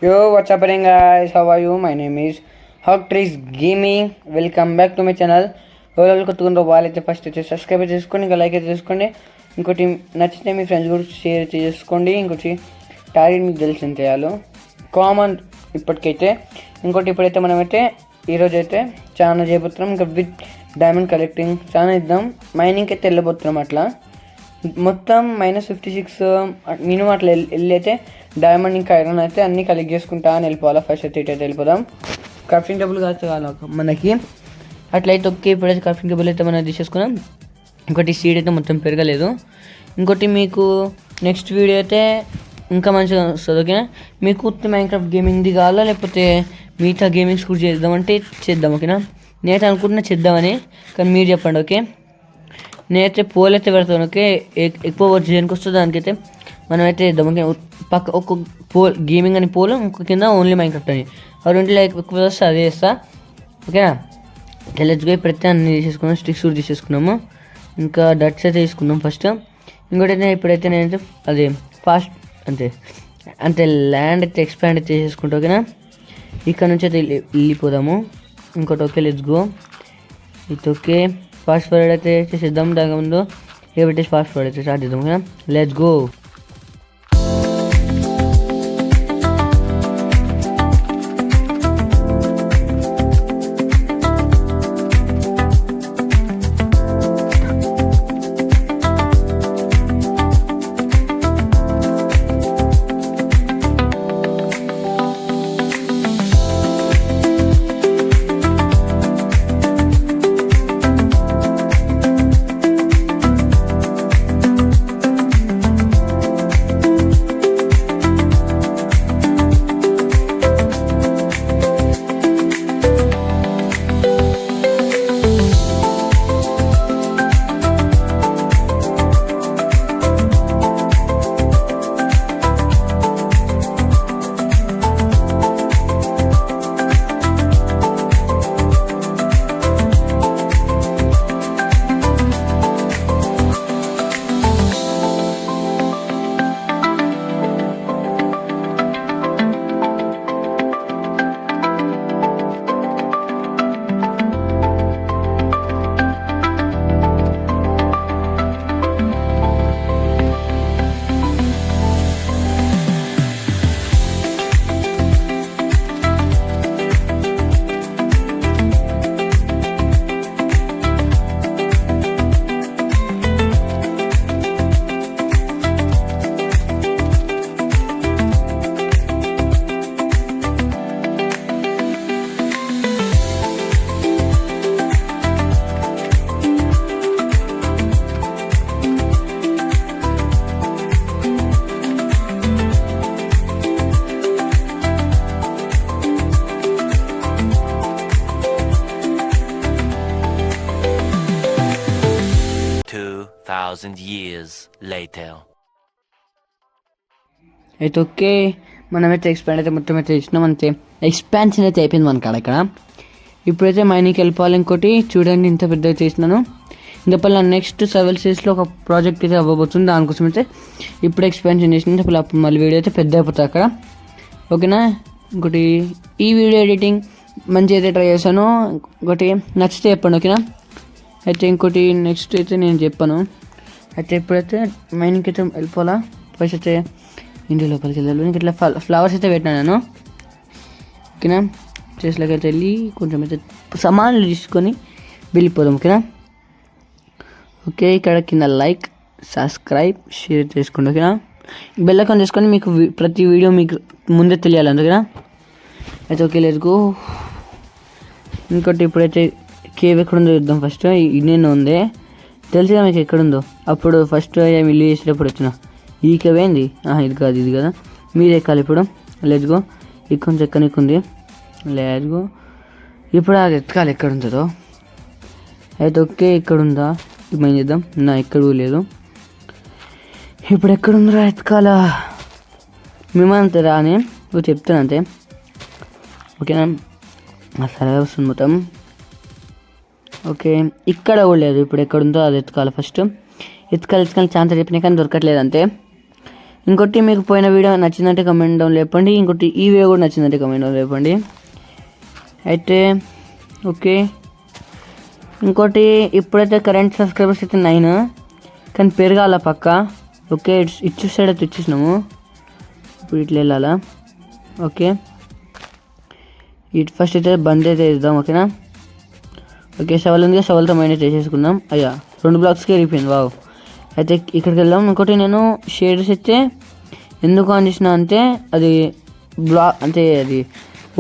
Yo, what's happening, guys? How are you? My name is Hogtrees Gaming. Welcome back to my channel. ఎవరు కొట్టుకుంటూ వాళ్ళైతే first అయితే subscribe చేసుకోండి, ఇంకా like అయితే చేసుకోండి. ఇంకోటి నచ్చితే మీ ఫ్రెండ్స్ కూడా షేర్ చేసుకోండి. ఇంకోటి టార్గెట్ మీకు తెలిసిన చేయాలి కామన్ ఇప్పటికైతే. ఇంకోటి ఇప్పుడైతే మనమైతే ఈరోజు అయితే చాలా చేయబోతున్నాం. ఇంకా విత్ డైమండ్ కలెక్టింగ్ చాలా ఇద్దాం. మైనింగ్కి అయితే వెళ్ళబోతున్నాం. అట్లా మొత్తం -56 మినిమం అట్లా వెళ్ళి అయితే డైమండ్ ఇంకా ఐరన్ అయితే అన్నీ కలెక్ట్ చేసుకుంటా అని వెళ్ళిపోవాలి. ఫస్ట్ అయితే ఇటైతే వెళ్ళిపోదాం. క్రాఫ్టింగ్ టేబుల్ కాదు మనకి అట్లయితే ఓకే. ఇప్పుడైతే క్రాఫ్టింగ్ టేబుల్ అయితే మనం తీసేసుకున్నాం. ఇంకోటి సీడ్ అయితే మొత్తం పెరగలేదు. ఇంకోటి మీకు నెక్స్ట్ వీడియో అయితే ఇంకా మంచిగా వస్తుంది. ఓకేనా? మీకు మైన్క్రాఫ్ట్ గేమింగ్ది కావాలా లేకపోతే మిగతా గేమింగ్స్ కూడా చేద్దామంటే చేద్దాం. ఓకేనా? నేనైతే అనుకుంటున్నా చేద్దామని, కానీ మీరు చెప్పండి. ఓకే, నేనైతే పోల్ అయితే పెడతాను. ఓకే, ఎక్కువ వర్క్ చేయడానికి వస్తుంది దానికైతే మనమైతే ఇద్దాం. ఓకే, పక్క ఒక్క పోల్ గేమింగ్ అని పోల్, ఇంకో కింద ఓన్లీ మైన్క్రాఫ్ట్ అని, ఆ రెండులో ఎక్కువ వస్తే అదే చేస్తా. ఓకేనా? లెట్స్ ఇప్పుడైతే అన్ని తీసేసుకున్నాం. స్టిక్స్ కూడా తీసేసుకున్నాము. ఇంకా డట్స్ అయితే తీసుకున్నాం ఫస్ట్. ఇంకోటి అయితే ఇప్పుడైతే నేనైతే అదే ఫాస్ట్ అంటే ల్యాండ్ అయితే ఎక్స్పాండ్ అయితే చేసేసుకుంటా. ఓకేనా? ఇక్కడ నుంచి అయితే వెళ్ళిపోదాము. ఇంకోటి ఓకే, లెట్స్ గో. ఇది ఓకే, ఫాస్ట్ ఫార్వర్డ్ అయితే చేసేద్దాం. దాని ముందు ఏ పెట్టేసి ఫాస్ట్ ఫార్వర్డ్ అయితే స్టార్ట్ చేద్దాం. ఓకేనా? Let's go. years later. అయితే ఓకే, మనమైతే ఎక్స్పాండ్ అయితే మొత్తం అయితే ఇచ్చినాం. అంతే ఎక్స్పాన్షన్ అయితే అయిపోయింది మనకి అక్కడ. ఇప్పుడైతే మైనింగ్కి వెళ్ళిపోవాలి. ఇంకోటి చూడండి, ఇంత పెద్దగా చేసినాను. ఇంతపల్ల నెక్స్ట్ సర్వల్ సిరీస్లో ఒక ప్రాజెక్ట్ అయితే అవ్వబోతుంది. దానికోసం అయితే ఇప్పుడు ఎక్స్పాన్షన్ చేసిన అప్పుడు మళ్ళీ వీడియో అయితే పెద్ద అయిపోతుంది అక్కడ. ఓకేనా? ఇంకోటి ఈ వీడియో ఎడిటింగ్ మంచిగా అయితే ట్రై చేశాను. ఇంకోటి నచ్చితే చెప్పండి. ఓకేనా? అయితే ఇంకోటి నెక్స్ట్ అయితే నేను చెప్పాను. అయితే ఇప్పుడైతే మైనింగ్కి అయితే వెళ్ళిపోవాలా. ఫస్ట్ అయితే ఇంటి లోపలికి వెళ్ళాలి. ఇంక ఇట్లా ఫ్లవర్స్ అయితే పెట్టినా నేను. ఓకేనా? చేస్లోకి అయితే వెళ్ళి కొంచెం అయితే సామాన్లు తీసుకొని వెళ్ళిపోదాం. ఓకేనా? ఓకే, ఇక్కడ కింద లైక్, సబ్స్క్రైబ్, షేర్ చేసుకోండి. ఓకేనా? బెల్ ఐకాన్ చేసుకొని మీకు ప్రతి వీడియో మీకు ముందే తెలియాలి. అందుకేనా? అయితే ఓకే, లెట్స్ గో. ఇంకోటి ఇప్పుడైతే కేవ్ ఎక్కడుందో చూద్దాం. ఫస్ట్ ఇన్నేనో ఉంది తెలుసుగా మీకు ఎక్కడుందో. అప్పుడు ఫస్ట్ ఇల్లు చేసేటప్పుడు వచ్చిన ఈ కేవ్ ఏంది? ఇది కాదు, ఇది కదా. మీరు ఎక్కాలి ఇప్పుడు. Let's go. కొంచెం ఎక్కనికుంది. Let's go. ఇప్పుడు అది ఎత్తుకాలి ఎక్కడుంటుందో. అయితే ఓకే, ఎక్కడుందా ఇప్పుడు ఏం చేద్దాం. ఎక్కడూ లేదు. ఇప్పుడు ఎక్కడుందిరా ఎత్తుకాలా? మేమంతే రాని చెప్తాను అంతే. ఓకేనా? సరే వస్తుంది మొత్తం. ఓకే, ఇక్కడ కూడా లేదు. ఇప్పుడు ఎక్కడుందో అది ఎత్తుకోవాలి. ఫస్ట్ ఎత్తుకాలి ఛాన్స్ చెప్పినా కానీ దొరకట్లేదు అంతే. ఇంకోటి మీకు పోయిన వీడియో నచ్చిందంటే కమెంట్ డౌన్ లేపండి, ఇంకోటి ఈ వీడియో కూడా నచ్చిందంటే కమెంట్ డౌన్ లేపండి. అయితే ఓకే, ఇంకోటి ఇప్పుడైతే కరెంట్ సబ్స్క్రైబర్స్ అయితే 9, కానీ పెరగాల పక్క. ఓకే, ఇటు సైడ్ అయితే ఇచ్చేసినాము. ఇప్పుడు ఇట్లా వెళ్ళాలా? ఓకే, ఇటు ఫస్ట్ అయితే బంద్ అయితే ఇద్దాం. ఓకేనా? ఓకే, షవల్ ఉంది, షవల్తో మైండ్ అయితే వేసేసుకుందాం. అయ్యా 2 బ్లాక్స్కి వెళ్ళిపోయింది. వావ్. అయితే ఇక్కడికి వెళ్దాం. ఇంకోటి నేను షేడ్స్ అయితే ఎందుకు ఆన్ చేసిన అంటే అది అంటే అది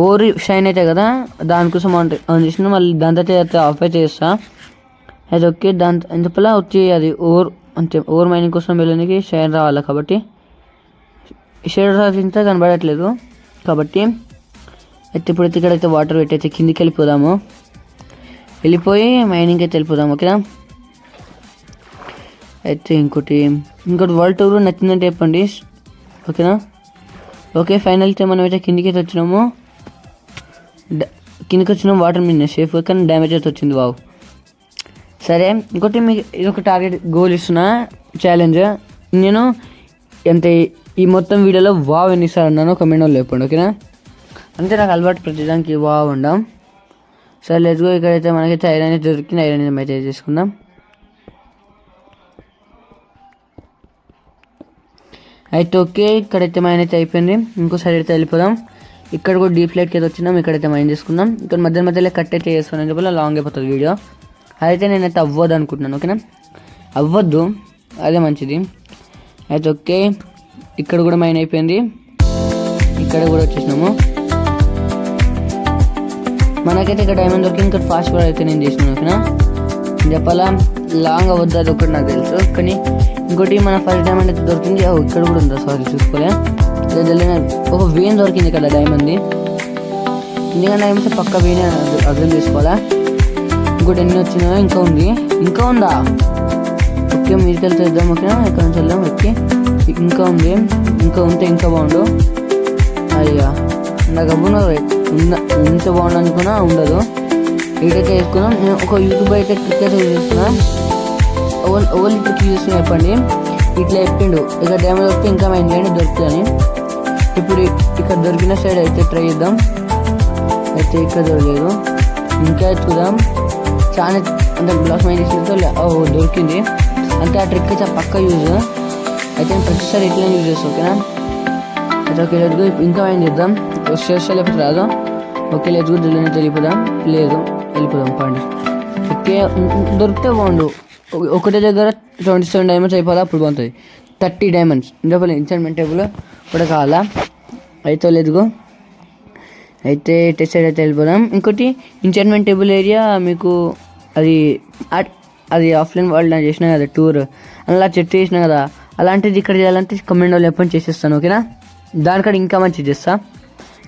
ఓవర్ షైన్ అవుతాయి కదా, దానికోసం ఆన్ చేసిన. మళ్ళీ దాని తర్వాత ఆఫ్ అయితే చేస్తా. అయితే ఓకే, దాని ఎందుపల వచ్చి అది ఓవర్ మైనింగ్ కోసం వెళ్ళడానికి షైన్ రావాలి కాబట్టి షేడ్ ఇంత కనబడట్లేదు కాబట్టి. అయితే ఇప్పుడైతే ఇక్కడైతే వాటర్ పెట్టయితే కిందికి వెళ్ళిపోయి మైనింగ్ అయితే వెళ్ళిపోదాం. ఓకేనా? అయితే ఇంకోటి వరల్డ్ టూర్ నచ్చిందంటే చెప్పండి. ఓకేనా? ఓకే, ఫైనల్ అయితే మనం అయితే కిందికి అయితే వచ్చినాము. వాటర్ మీద సేఫ్, కానీ డ్యామేజ్ అయితే వచ్చింది. వావ్. సరే, ఇంకోటి మీకు ఇదొక టార్గెట్ గోల్ ఇస్తున్నా, ఛాలెంజ్. నేను అంటే ఈ మొత్తం వీడియోలో వావ్ ఎన్నిసార్లు అన్నాను కమెంట్ వాళ్ళు చెప్పండి. ఓకేనా? అంతే, నాకు అలవాటు ప్రతిదానికి వావ్ ఉండాం. సరే లెట్స్ గో. ఇక్కడైతే మనకైతే ఐరన్ అయితే దొరికింది, ఐరన్ అయితే చేసుకుందాం. అయితే ఓకే, ఇక్కడైతే మైన్ అయితే అయిపోయింది. ఇంకోసారి అయితే వెళ్ళిపోదాం. ఇక్కడ కూడా డీప్ లైట్కి అయితే వచ్చినాం. ఇక్కడైతే మైన్ చేసుకుందాం. ఇక్కడ మధ్యలో కట్ అయితే చేసుకున్నాను, చెప్పాలి లాంగ్ అయిపోతుంది వీడియో. అదైతే నేనైతే అవ్వదు అనుకుంటున్నాను. ఓకేనా? అవ్వద్దు, అదే మంచిది. అయితే ఓకే, ఇక్కడ కూడా మైన్ అయిపోయింది. ఇక్కడ కూడా వచ్చేసినాము. మనకైతే ఇక్కడ డైమండ్ దొరికింది. ఇక్కడ ఫాస్ట్ ఫార్వర్డ్ అయితే నేను చేసినాను. ఓకేనా? చెప్పాలా, లాంగ్ అవ్వద్దు, అది ఒకటి నాకు తెలుసు. కానీ ఇంకోటి మన ఫస్ట్ డైమండ్ అయితే దొరికింది. ఇక్కడ కూడా ఉందా? సారీ, చూసుకోలే. ఒక వేన్ దొరికింది ఇక్కడ డైమండ్ది. ఎందుకంటే డైమండ్స్ పక్క వేనే అర్థం చేసుకోవాలా. ఇంకోటి ఎన్ని వచ్చినాయో ఇంకా ఉందా? ఓకే, మీరుకి వెళ్తే ఇద్దాం. ఓకేనా? ఇక్కడ నుంచి వెళ్దాం. ఓకే, ఇంకా ఉంది. ఇంకా బాగుండు. అయ్యా, నాకు అబ్బున ఇంత బాగుండు అనుకున్నా, ఉండదు. ఇటైతే వేసుకున్నాం. నేను ఒక యూట్యూబ్ అయితే ట్రిక్ అయితే యూజ్ చేస్తున్నా. ఓన్లీ ట్రిక్ యూజ్ చేస్తున్నా చెప్పండి. ఇట్లా చెప్పిండు, ఇక డ్యామేజ్ వస్తే ఇంకా మైండ్ చేయండి దొరుకుతుందని. ఇప్పుడు ఇక్కడ దొరికిన సైడ్ అయితే ట్రై చేద్దాం. అయితే ఇక్కడ దొరకలేదు, ఇంకా చూద్దాం. చాలా అంటే బ్లాక్ మైండ్ చేసిన దొరికింది. అంటే ఆ ట్రిక్ అయితే పక్క యూజ్. అయితే నేను ప్రతిసారి ఇట్లా యూజ్ చేస్తాను. ఓకేనా? అయితే ఓకే, లేదు ఇంకా మైండ్ చేద్దాం. చేస్తా లేకపోతే రాదు. ఓకే, లేదు దిల్లని వెళ్ళిపోదాం. లేదు, వెళ్ళిపోదాం పండి. ఓకే, దొరికితే బాగుండు. ఒకటే దగ్గర 27 డైమండ్స్ అయిపోదా, అప్పుడు బాగుంటుంది. 30 డైమండ్స్ ఇందులో ఎంచాంట్మెంట్ టేబుల్ కూడా కావాలా. అయితే లేదుగో, అయితే టెస్ట్ సైడ్ అయితే వెళ్ళిపోదాం. ఇంకోటి ఎంచాంట్మెంట్ టేబుల్ ఏరియా మీకు అది ఆఫ్లైన్ వరల్డ్ అని చేసిన కదా టూర్, అలా చెట్టు చేసిన కదా, అలాంటిది ఇక్కడ చేయాలంటే కమెంట్ వాళ్ళు ఎప్పుడు చేసేస్తాను. ఓకేనా? దానికన్నా ఇంకా మంచిది చేస్తా.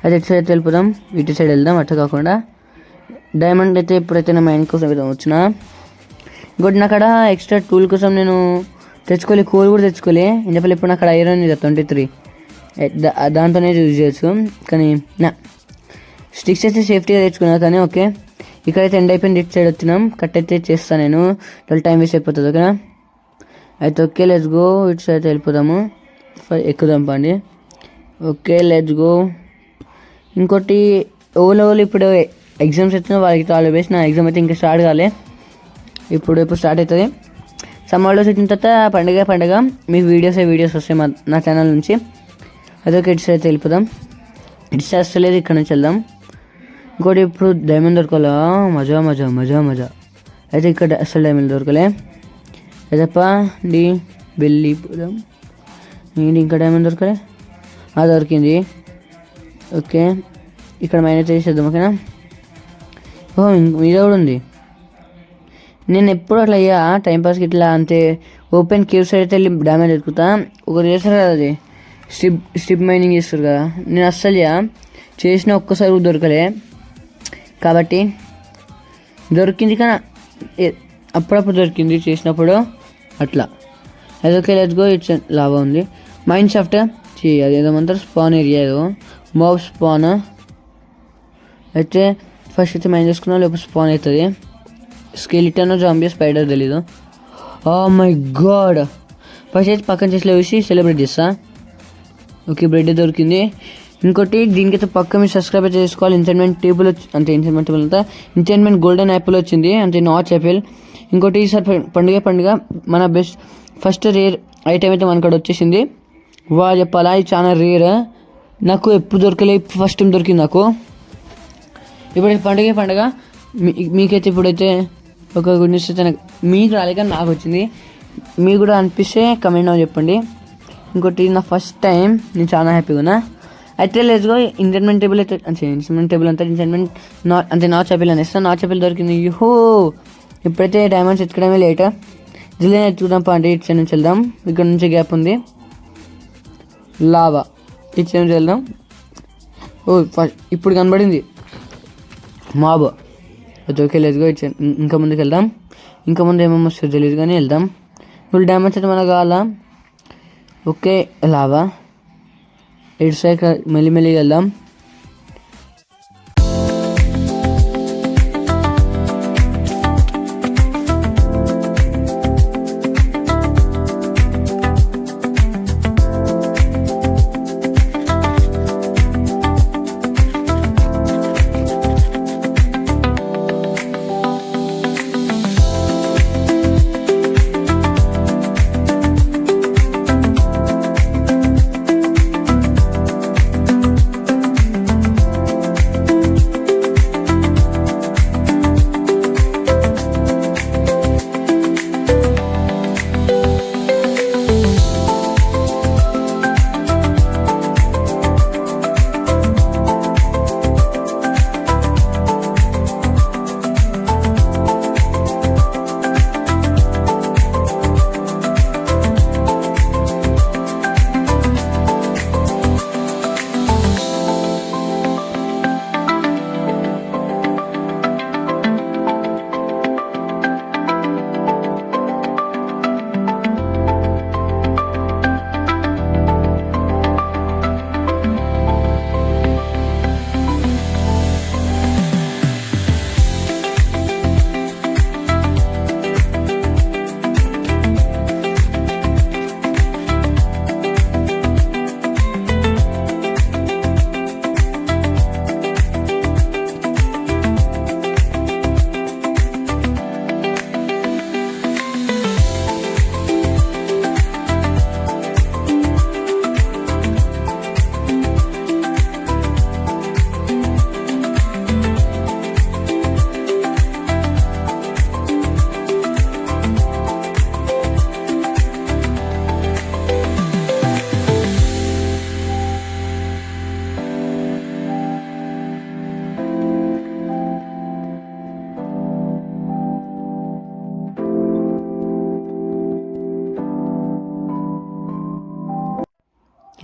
అయితే ఇటు సైడ్ అయితే వెళ్ళిపోదాం. ఇటు సైడ్ వెళ్దాం, అట్లా కాకుండా. డైమండ్ అయితే ఎప్పుడైతే నా మైండ్ కోసం వచ్చినా. ఇంకోటి నా అక్కడ ఎక్స్ట్రా టూల్ కోసం నేను కోల్ కూడా తెచ్చుకోలే. ఎందుకంటే ఇప్పుడు నాకు ఐరన్ ಇದೆ 23, దాంతోనే యూజ్ చేయొచ్చు. కానీ నా స్టిక్స్ అయితే సేఫ్టీగా తెచ్చుకున్నా. కానీ ఓకే, ఇక్కడైతే ఎండ్ అయిపోయింది. ఇటు సైడ్ వచ్చినాం. కట్ అయితే చేస్తాను నేను, టైం వేస్ట్ అయిపోతుంది. ఓకేనా? అయితే ఓకే, లెట్స్ గో. ఇటు సైడ్ అయితే వెళ్ళిపోదాము, ఎక్కుదాం పండి. Okay, let's go. ఇంకోటి ఓలో ఇప్పుడు ఎగ్జామ్స్ వచ్చినా వాళ్ళకి ఆల్ బెస్ట్. నా ఎగ్జామ్ అయితే ఇంకా స్టార్ట్ కాలే, ఇప్పుడు స్టార్ట్ అవుతుంది. సమ్మర్ హాలిడేస్ వచ్చిన తర్వాత పండగ మీకు వీడియోస్ వస్తాయి నా ఛానల్ నుంచి. అదొక ఇటు సైడ్ అయితే వెళ్ళిపోదాం. ఇటు సైడ్ వస్తలేదు, ఇక్కడ నుంచి వెళ్దాం. ఇంకోటి ఇప్పుడు డైమండ్ దొరకాలా, మజా. అయితే ఇక్కడ అసలు డైమండ్ దొరకలే. అదప్ప వెళ్ళిపోదాం. ఇంకా డైమండ్ దొరకలే, దొరికింది. ఓకే, ఇక్కడ మైనస్ చేసేద్దాం. ఓకేనా? మీద కూడా ఉంది. నేను ఎప్పుడు అట్లా అయ్యా టైంపాస్కి ఇట్లా అంతే ఓపెన్ కేవ్ సైడ్ అయితే వెళ్ళి డ్యామేజ్ ఎత్తుకుతా. ఒకరు చేస్తారు కదా, అది స్ట్రిప్ మైనింగ్ చేస్తారు కదా, నేను అస్సలు చేసిన ఒక్కసారి కూడా దొరకలే. కాబట్టి దొరికింది, కానీ అప్పుడప్పుడు దొరికింది చేసినప్పుడు అట్లా. అదొకే, లెట్స్ గో. ఇట్స్ లాభం ఉంది. మైన్ షాఫ్ట్ అది ఏదేమంటారు, స్పాన్ ఏరియా, ఏదో మోబ్ స్పాన్. అయితే ఫస్ట్ అయితే మైన్ చేసుకున్నాం, లేకపోతే స్పాన్ అవుతుంది. స్కెలిటన్, జాంబీ, స్పైడర్ తెలీదు. Oh my God. ఫస్ట్ అయితే పక్కన చేసి చూసి సెలబ్రేట్ చేస్తా. ఓకే, బ్రెడ్ దొరికింది. ఇంకోటి దీనికైతే పక్క మీరు సబ్స్క్రైబ్ చేసుకోవాలి. ఎంచైన్మెంట్ టేబుల్ అంటే ఎంచైన్మెంట్ టేబుల్ అంతా ఎంచైన్మెంట్ గోల్డెన్ యాపిల్ వచ్చింది, అంటే నాచ్ యాపిల్. ఇంకోటి ఈసారి పండుగ మన బెస్ట్ ఫస్ట్ రేర్ ఐటమ్ అయితే మనకాడ వచ్చేసింది. చెప్పాలా, ఇది చాలా రేర్, నాకు ఎప్పుడు దొరకలే, ఫస్ట్ టైం దొరికింది నాకు. ఇప్పుడు పండుగ మీకైతే ఇప్పుడైతే ఒక గుడ్ న్యూస్ అయితే మీకు రాలేక నాకు వచ్చింది. మీకు కూడా అనిపిస్తే కమెంట్ అని చెప్పండి. ఇంకోటి నా ఫస్ట్ టైం, నేను చాలా హ్యాపీగా ఉన్నా. అయితే లేదుగో ఎంచైన్మెంట్ టేబుల్ అయితే ఎంచైన్మెంట్ టేబుల్ అంతా ఎంచైన్మెంట్ నాచ్ యాపిల్ అనేస్తాను. నాచ్ యాపిల్ దొరికింది. యూహో, ఇప్పుడైతే డైమండ్స్ ఎత్తుకోవడమే లేట్, జిల్లా ఎత్తుకుదాం పండి. ఇటు సైడ్ నుంచి వెళ్దాం, ఇక్కడ నుంచి గ్యాప్ ఉంది. లావా ఇటు సైడ్ నుంచి వెళ్దాం. ఇప్పుడు కనబడింది మాబ్. ఓకే లేదుగో ఇంకా ముందుకు వెళ్దాం. ఇంకా ముందు ఏమేమి వస్తుందో తెలియదు కానీ వెళ్దాం. ఫుల్ డ్యామేజ్ అయితే మనకు కావాలా. ఓకే లావా ఇటు సైడ్ మెల్లిమెల్లిగా వెళ్దాం.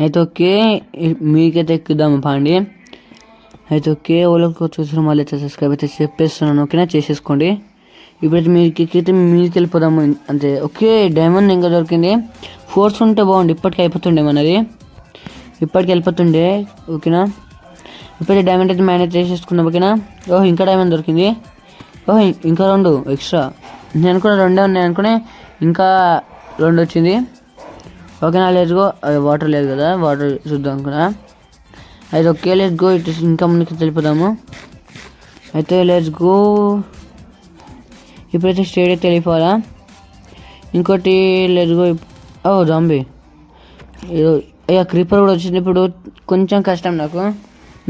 అయితే ఓకే, మీకైతే ఎక్కుదాము పాండి. అయితే ఓకే, ఓలోకి చూసిన మళ్ళీ అయితే సబ్స్క్రైబ్ అయితే చెప్పేస్తున్నాను. ఓకేనా, చేసేసుకోండి. ఇప్పుడైతే మీకైతే మీదకి వెళ్ళిపోదాము. అంతే. ఓకే, డైమండ్ ఇంకా దొరికింది. ఫోర్స్ ఉంటే బాగుంది, ఇప్పటికి అయిపోతుండే మనది, ఇప్పటికి వెళ్ళిపోతుండే. ఓకేనా, ఇప్పుడైతే డైమండ్ అయితే మేనేజ్ చేసేసుకుందాం. ఓకేనా. ఇంకా డైమండ్ దొరికింది. ఇంకా 2 ఎక్స్ట్రా. నేను కూడా 2 ఉన్నాయి అనుకునే, ఇంకా 2 వచ్చింది. ఓకేనా, లెట్స్ గో. వాటర్ లేదు కదా, వాటర్ చూద్దాం కదా. అయితే ఓకే, లెట్స్ గో. ఇటు ఇంకా ముందుకు వెళ్ళిపోదాము. అయితే లెట్స్ గో. ఇప్పుడైతే స్టేట్ అయితే వెళ్ళిపోవాలా. ఇంకోటి లెట్స్ గో. జాంబీ క్రీపర్ కూడా వచ్చింది. ఇప్పుడు కొంచెం కష్టం నాకు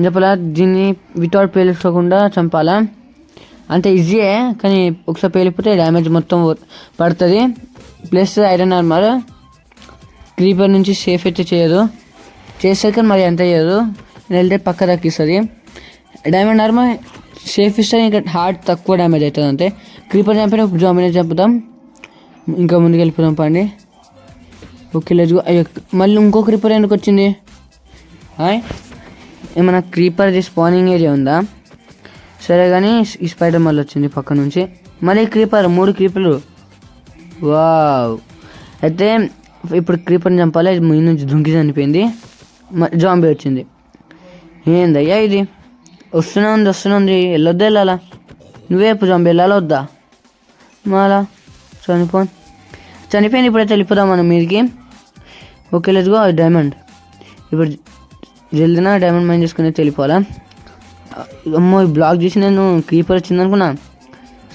చెప్పాలా, దీన్ని వితౌట్ పేలిపోకుండా చంపాలా. అంత ఈజీయే, కానీ ఒకసారి పేలిపోతే డ్యామేజ్ మొత్తం పడుతుంది. ప్లస్ ఐరన్ ఆర్మర్ క్రీపర్ నుంచి సేఫ్ అయితే చేయదు, చేస్తే కానీ మరి ఎంత చేయదు. వెళ్తే పక్క దక్కిస్తుంది. డైమండ్ ఆర్మర్ సేఫ్ ఇస్తుంది, ఇంకా హార్ట్ తక్కువ డ్యామేజ్ అవుతుంది అంతే. క్రీపర్ చంపిన జాంబీని చంపుతాం. ఇంకా ముందుకు వెళ్ళిపోదాం పండి. ఓకే లేదు. మళ్ళీ ఇంకో క్రీపర్ ఎందుకు వచ్చింది? ఏమన్నా క్రీపర్ది స్పానింగ్ ఏరియా ఉందా? సరే కానీ ఈ స్పైడర్ మళ్ళీ వచ్చింది పక్క నుంచి. మళ్ళీ క్రీపర్, 3 క్రీపర్లు. వావ్. అయితే ఇప్పుడు క్రీపర్ని చంపాలి. మీ నుంచి దుంకి చనిపోయింది. జాంబీ వచ్చింది. ఏందయ్యా ఇది? వస్తూనే ఉంది. వెళ్ళొద్దా? వెళ్ళాలా? నువ్వే ఇప్పుడు జాంబీ వెళ్ళాలా వద్దా? మాలా చనిపోయింది. ఇప్పుడైతే వెళ్ళిపోదాం మనం మీదికి. Okay let's go. డైమండ్ ఇప్పుడు జల్దినా డైమండ్ మైన్ చేసుకుని వెళ్ళిపోవాలా. అమ్మో బ్లాక్ చేసి నేను క్రీపర్ వచ్చింది అనుకున్నా,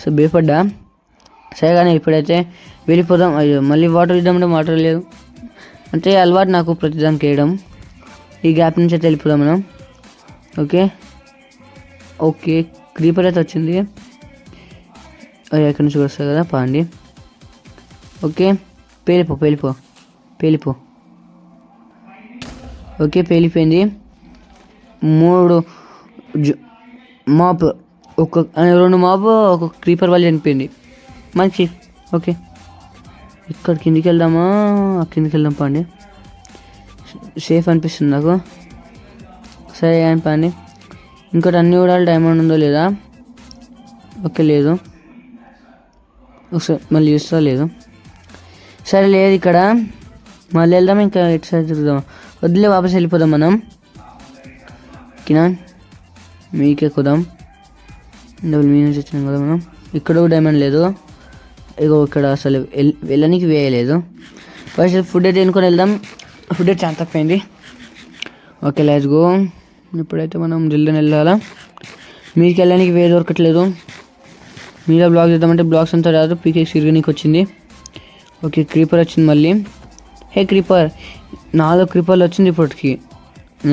సో భయపడ్డా. సరే కానీ ఇప్పుడైతే వెళ్ళిపోదాం. అయ్యో మళ్ళీ వాటర్ ఇద్దామంటే వాటర్ లేదు, అంటే అలవాటు నాకు ప్రతిదానికి వేయడం. ఈ గ్యాప్ నుంచి అయితే వెళ్ళిపోదాం మనం. ఓకే ఓకే క్రీపర్ అయితే వచ్చింది, ఎక్కడి నుంచి వస్తుంది కదా పాండి. ఓకే పేలిపో. ఓకే పేలిపోయింది. 3 మాప్, 2 మాప్, ఒక క్రీపర్ వాళ్ళు చనిపోయింది. మంచి. ఓకే ఇక్కడ కిందికి వెళ్దామా, కిందికి వెళ్దాం పండి, సేఫ్ అనిపిస్తుంది నాకు. సరే అని పండి. ఇంకోటి అన్ని కూడా డైమండ్ ఉందో లేదా. ఓకే లేదు, ఒకసారి మళ్ళీ చూస్తా. లేదు, సరే లేదు ఇక్కడ. మళ్ళీ వెళ్దాం, ఇంకా ఇటు సైడ్ తిరుగుదాం. వదిలే వాపస్ వెళ్ళిపోదాం మనం. ఓకేనా, మీకే కుదాం. డబుల్ మీన్స్ వచ్చినాం కదా మనం. ఇక్కడ డైమండ్ లేదు. ఇగో ఇక్కడ అసలు వెళ్ళడానికి వేయలేదు. ఫస్ట్ ఫుడ్ అయితే తినుకొని వెళ్దాం. ఫుడ్ అయితే చాలా తక్కువైంది. Okay let's go. ఇప్పుడైతే మనం జల్దీ వెళ్ళాలా. మీకు వెళ్ళడానికి వే దొరకట్లేదు. మీలో బ్లాక్ చేద్దామంటే బ్లాక్స్ అంతా రాదు. పీకేక్స్ తిరగనీకి వచ్చింది. ఓకే క్రీపర్ వచ్చింది మళ్ళీ. హే క్రీపర్, 4 క్రీపర్లు వచ్చింది ఇప్పటికి,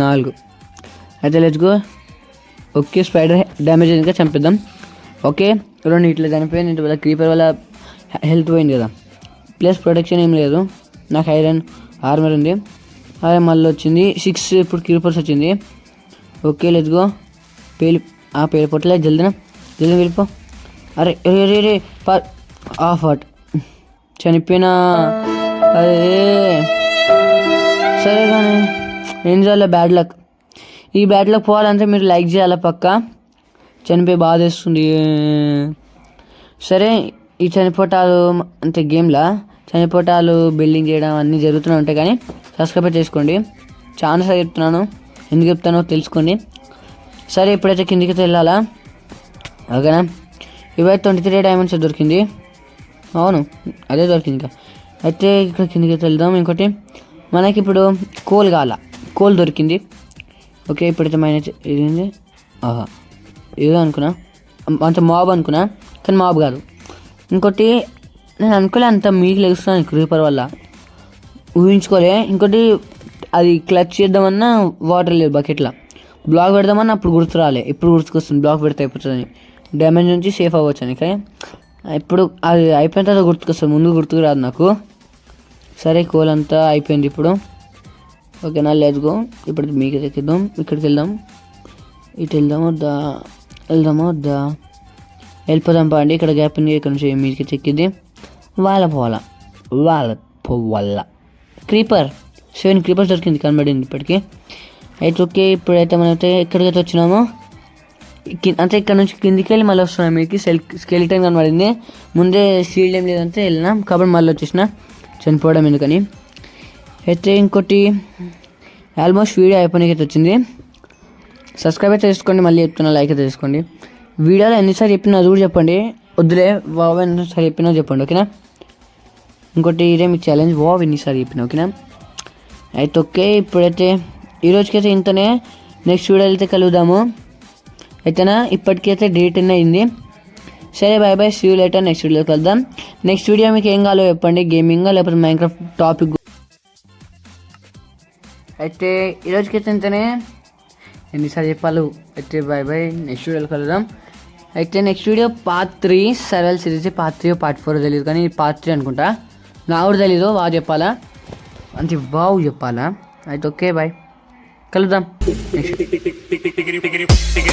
4. అయితే let's go. Okay spider damage ఇంకా చంపేద్దాం. ఓకే 2 ఇట్లా చనిపోయింది. ఇంటి వల్ల క్రీపర్ వల్ల హెల్త్ పోయింది కదా, ప్లస్ ప్రొటెక్షన్ ఏం లేదు. నాకు ఐరన్ ఆర్మర్ ఉంది. అదే మళ్ళీ వచ్చింది 6 ఇప్పుడు క్రీపర్స్ వచ్చింది. Okay let's go. పేలిపోట్లే, జల్దీ వెళ్ళిపో. అరే రే రే రే ఆఫ్ హార్ట్ చనిపోయినా. అరే సరే కానీ ఏం చేయాలి, బ్యాడ్ లక్. ఈ బ్యాడ్ లక్ పోవాలంటే మీరు లైక్ చేయాలి పక్క. చనిపోయి బాధేస్తుంది. సరే ఈ చనిపోటాలు అంటే గేమ్లో చనిపోటాలు బిల్డింగ్ చేయడం అన్నీ జరుగుతూనే ఉంటాయి, కానీ సబ్స్క్రైబ్ చేసుకోండి. చాలాసార్లు చెప్తున్నాను, ఎందుకు చెప్తానో తెలుసుకోండి. సరే ఇప్పుడైతే కిందికి వెళ్ళాలా. ఓకేనా, ఇవైతే 23 డైమండ్స్ దొరికింది. అవును అదే దొరికింది. ఇంకా అయితే ఇక్కడ కిందికి వెళ్దాం. ఇంకోటి మనకి ఇప్పుడు కోల్ కావాలా, కోల్ దొరికింది. ఓకే ఇప్పుడైతే మైనస్ ఇదేంది, ఏదో అనుకున్నా, అంత మాబ్ అనుకున్నా, కానీ మాబ్ కాదు. ఇంకోటి నేను అనుకోలే అంత మీకు లెగుస్తున్నాను క్రీపర్ వల్ల, ఊహించుకోలే. ఇంకోటి అది క్లచ్ చేద్దామన్నా వాటర్ లేదు బకెట్లో, బ్లాక్ పెడదామన్నా అప్పుడు గుర్తు రాలే. ఇప్పుడు గుర్తుకొస్తుంది బ్లాక్ పెడితే అయిపోతుందని, డ్యామేజ్ నుంచి సేఫ్ అవ్వచ్చు అని. కానీ ఇప్పుడు అది అయిపోయిన తర్వాత గుర్తుకొస్తుంది, ముందు గుర్తుకు రాదు నాకు. సరే కోల్ అంతా అయిపోయింది ఇప్పుడు. ఓకేనా లెట్స్ గో. ఇప్పుడు మీకు ఎక్కిద్దాం. ఇక్కడికి వెళ్దాం. ఇటు వెళ్దామా వద్దా, వెళ్ళిపోదాం పండి. ఇక్కడ గ్యాప్ ఉంది, ఇక్కడ నుంచి మీకు చెక్కిద్ది. వాళ్ళ పోవాల క్రీపర్ 7 క్రీపర్స్ దొరికింది, కనబడింది ఇప్పటికీ. అయితే ఓకే ఇప్పుడైతే మనమైతే ఎక్కడికైతే వచ్చినామో అంటే ఇక్కడ నుంచి కిందికి వెళ్ళి మళ్ళీ వస్తున్నాం. మీకు స్కెలిటన్ కనబడింది, ముందే షీల్డ్ ఏం లేదంటే వెళ్ళినాం కాబట్టి మళ్ళీ వచ్చేసిన, చనిపోవడం ఎందుకని. అయితే ఇంకోటి ఆల్మోస్ట్ వీడియో అయిపోయినకి అయితే వచ్చింది. సబ్స్క్రైబ్ అయితే చేసుకోండి, మళ్ళీ చెప్తున్నా లైక్ అయితే చేసుకోండి. వీడియోలో ఎన్నిసార్లు చెప్పినా అది కూడా చెప్పండి, వద్దులే వావ్ ఎన్నిసార్లు చెప్పినా చెప్పండి. ఓకేనా, ఇంకోటి ఇదే మీ ఛాలెంజ్, వావ్ ఎన్నిసార్లు చెప్పినా. ఓకేనా అయితే ఓకే ఇప్పుడైతే ఈరోజుకైతే ఇంతనే. నెక్స్ట్ వీడియో అయితే కలుద్దాము అయితేనా. ఇప్పటికైతే డేట్ అయింది. సరే bye bye, see you later. Next video కలుద్దాం. నెక్స్ట్ వీడియో మీకు ఏం కావాలో చెప్పండి, గేమింగ్ లేకపోతే మైన్క్రాఫ్ట్ టాపిక్. అయితే ఈరోజుకైతే ఇంతనే, ఎన్నిసార్లు చెప్పాలి. అయితే బాయ్ బాయ్, నెక్స్ట్ వీడియోలో కలుద్దాం. అయితే next video part 3 survival series. Part 3 part 4 తెలియదు, కానీ పార్ట్ 3 అనుకుంటా, నాకు కూడా తెలీదు. బాగా చెప్పాలా అంటే బాగు చెప్పాలా. అయితే ఓకే బాయ్, కలుద్దాం నెక్స్ట్.